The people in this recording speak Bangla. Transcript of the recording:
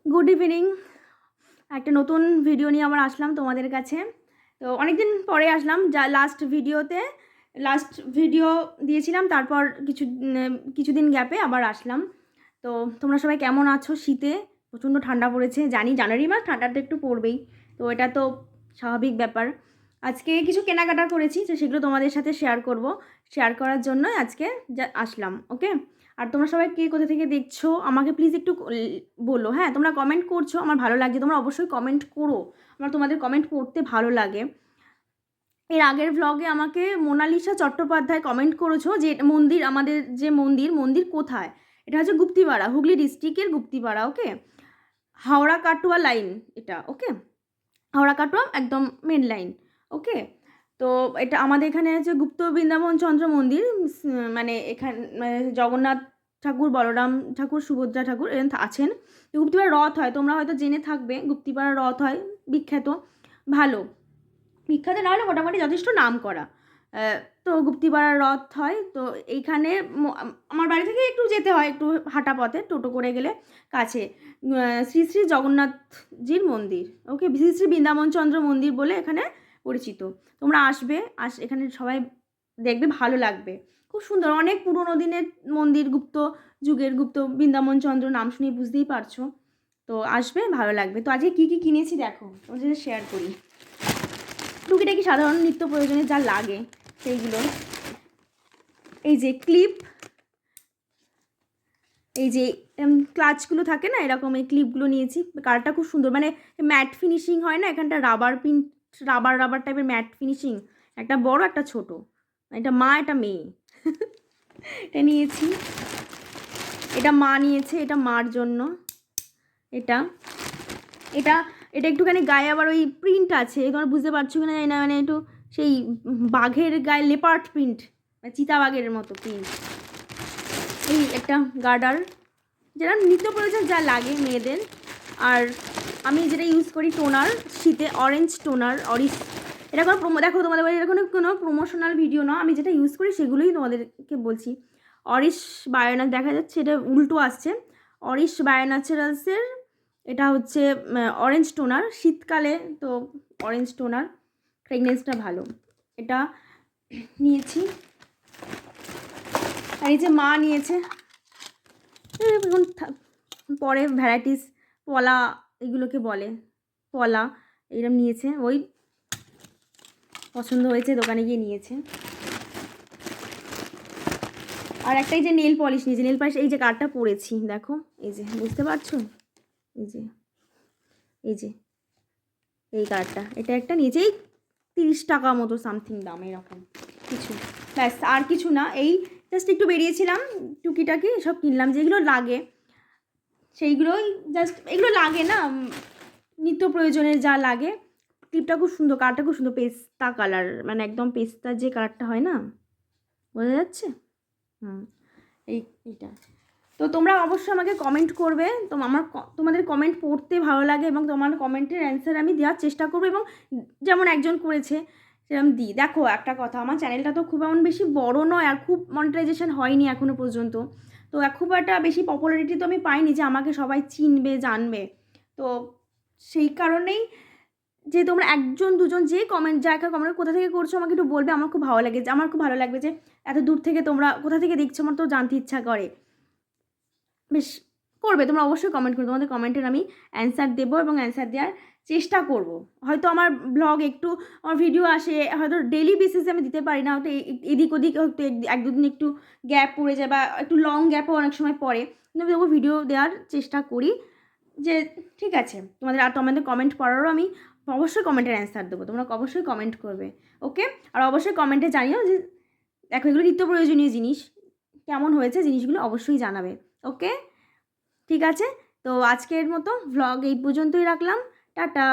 Good evening. একটা নতুন ভিডিও নিয়ে আবার আসলাম তোমাদের কাছে। তো অনেক দিন পরে আসলাম, যা লাস্ট ভিডিও দিয়েছিলাম, তারপর কিছুদিন গ্যাপে আবার আসলাম। তো তোমরা সবাই কেমন আছো? শীতে প্রচণ্ড ঠান্ডা পড়েছে, জানি জানুয়ারি মাস ঠান্ডাটা একটু পড়বেই, তো এটা তো স্বাভাবিক ব্যাপার। আজকে কিছু কেনাকাটা করেছি, তো সেগুলো তোমাদের সাথে শেয়ার করার জন্য আজকে আসলাম। ওকে, আর তোমরা সবাই কে কোথা থেকে দেখছো আমাকে প্লিজ একটু বলো। হ্যাঁ, তোমরা কমেন্ট করছো, আমার ভালো লাগছে, তোমরা অবশ্যই কমেন্ট করো, আমার তোমাদের কমেন্ট পড়তে ভালো লাগে। এর আগের ভ্লগে আমাকে মোনালিসা চট্টোপাধ্যায় কমেন্ট করেছো যে মন্দির, আমাদের যে মন্দির কোথায়, এটা হচ্ছে গুপ্তিপাড়া, হুগলি ডিস্ট্রিক্টের গুপ্তিপাড়া। ওকে, হাওড়া কাটোয়া লাইন এটা। ওকে, হাওড়া কাটোয়া একদম মেন লাইন। ওকে, তো এটা আমাদের এখানে আছে গুপ্ত বৃন্দাবন চন্দ্র মন্দির, মানে এখানে জগন্নাথ ঠাকুর, বলরাম ঠাকুর, সুভদ্রা ঠাকুর এরকম আছেন। গুপ্তিপাড়া রথ হয়, তোমরা হয়তো জেনে থাকবে, গুপ্তিপাড়া রথ হয়, বিখ্যাত, ভালো বিখ্যাত না হলে মোটামুটি যথেষ্ট নাম করা। তো গুপ্তিপাড়ার রথ হয়। তো এইখানে আমার বাড়ি থেকে একটু যেতে হয়, একটু হাঁটা পথে, টোটো করে গেলে কাছে শ্রী শ্রী জগন্নাথজির মন্দির। ওকে, শ্রী শ্রী বৃন্দাবন চন্দ্র মন্দির বলে এখানে পরিচিত। তোমরা আসবে, এখানে সবাই দেখবে, ভালো লাগবে, খুব সুন্দর, অনেক পুরোনো দিনের মন্দির, গুপ্ত যুগের, গুপ্ত বৃন্দাবন চন্দ্র নাম শুনে বুঝতেই পারছো। তো আসবে, ভালো লাগবে। তো আজকে কী কী কিনেছি দেখো, তোমাদের সাথে শেয়ার করি। টুকিটাকি সাধারণ নিত্য প্রয়োজনে যা লাগে সেইগুলো, এই যে ক্লিপ, এই যে ক্লাচগুলো থাকে না, এরকম এই ক্লিপগুলো নিয়েছি। কালারটা খুব সুন্দর, মানে ম্যাট ফিনিশিং হয় না, এখানটা রাবার টাইপের ম্যাট ফিনিশিং, একটা বড় একটা ছোট, এটা মা এটা মেয়ে এটা নিয়েছি, এটা মা নিয়েছে, এটা মার জন্য। এটা এটা এটা একটুখানি গায়ে আবার ওই প্রিন্ট আছে, তোমরা বুঝতে পারছো কিনা জানি না, মানে একটু সেই বাঘের গায়ে লেপার্ড প্রিন্ট, চিতাবাঘের মতো প্রিন্ট। এই একটা গার্ডার, যেটা নিত্য প্রয়োজন যা লাগে মেয়েদের। আর আমি যেটা ইউজ করি টোনার, শীতে অরেঞ্জ টোনার, এটা কোনো দেখো তোমাদের বাড়ি এরকম কোনো প্রমোশনাল ভিডিও না, আমি যেটা ইউজ করি সেগুলোই তোমাদেরকে বলছি। অরিশ বায়ো, দেখা যাচ্ছে এটা উল্টো আসছে, অরিশ বায়ো ন্যাচারালসের এটা হচ্ছে অরেঞ্জ টোনার, শীতকালে তো অরেঞ্জ টোনার ফ্রেগনেন্সটা ভালো, এটা নিয়েছি। আর এই যে মা নিয়েছে, পরে ভ্যারাইটিস পলা, এগুলোকে বলে পলা, এরকম নিয়েছে, ওই পছন্দ হয়েছে দোকানে গিয়ে নিয়েছে। আর একটা এই যে নেল পলিশ নিয়েছে, নেল পলিশ এই যে কার্ডটা পরেছি দেখো, এই যে বুঝতে পারছো, এই যে এই যে এই কার্ডটা, এটা একটা নিয়েছে, এই 30 টাকা মতো সামথিং দাম, এরকম কিছু, ব্যাস আর কিছু না। এই জাস্ট একটু বেরিয়েছিলাম, টুকিটাকি সব কিনলাম, যেগুলো লাগে সেইগুলোই, জাস্ট এগুলো লাগে না, নিত্য প্রয়োজনের যা লাগে। ক্লিপটা খুব সুন্দর, কালারটা খুব সুন্দর, পেস্তা কালার, মানে একদম পেস্তা যে কালারটা হয় না, বোঝা যাচ্ছে? এইটা। তো তোমরা অবশ্যই আমাকে কমেন্ট করবে, তো তোমাদের কমেন্ট পড়তে ভালো লাগে, এবং তোমার কমেন্টের অ্যান্সার আমি দেওয়ার চেষ্টা করবো, এবং যেমন একজন করেছে সেরকম দিই। দেখো একটা কথা, আমার চ্যানেলটা তো খুব এমন বেশি বড় নয়, আর খুব মনিটাইজেশন হয়নি এখনও পর্যন্ত, তো খুব একটা বেশি পপুলারিটি তো আমি পাইনি যে আমাকে সবাই চিনবে জানবে। তো সেই কারণেই, যে তোমরা একজন দুজন যে কমেন্ট, যা একটা কমেন্ট কোথা থেকে করছো আমাকে একটু বলবে, আমার খুব ভালো লাগে, আমার খুব ভালো লাগবে যে এত দূর থেকে তোমরা কোথা থেকে দেখছো, আমার তো জানতে ইচ্ছা করে। বেশ, করবে তোমরা অবশ্যই কমেন্ট করবে, তোমাদের কমেন্টের আমি অ্যান্সার দেবো, এবং অ্যান্সার দেওয়ার চেষ্টা করব। হয়তো আমার ব্লগ একটু, আমার ভিডিও আসে হয়তো ডেলি বেসিসে আমি দিতে পারি না, হয়তো এদিক ওদিক হয়তো এক দুদিন একটু গ্যাপ পড়ে যায়, বা একটু লং গ্যাপও অনেক সময় পড়ে, কিন্তু আমি তবু ভিডিও দেওয়ার চেষ্টা করি। যে ঠিক আছে, তোমাদের কমেন্ট পড়ারও আমি অবশ্যই কমেন্টের অ্যান্সার দেবো, তোমরা অবশ্যই কমেন্ট করবে। ওকে, আর অবশ্যই কমেন্টে জানিও যে দেখো এগুলো নিত্য প্রয়োজনীয় জিনিস, কেমন হয়েছে জিনিসগুলো অবশ্যই জানাবে। ওকে, ঠিক আছে, তো আজকের মতো ভ্লগ এই পর্যন্তই রাখলাম, টাটা।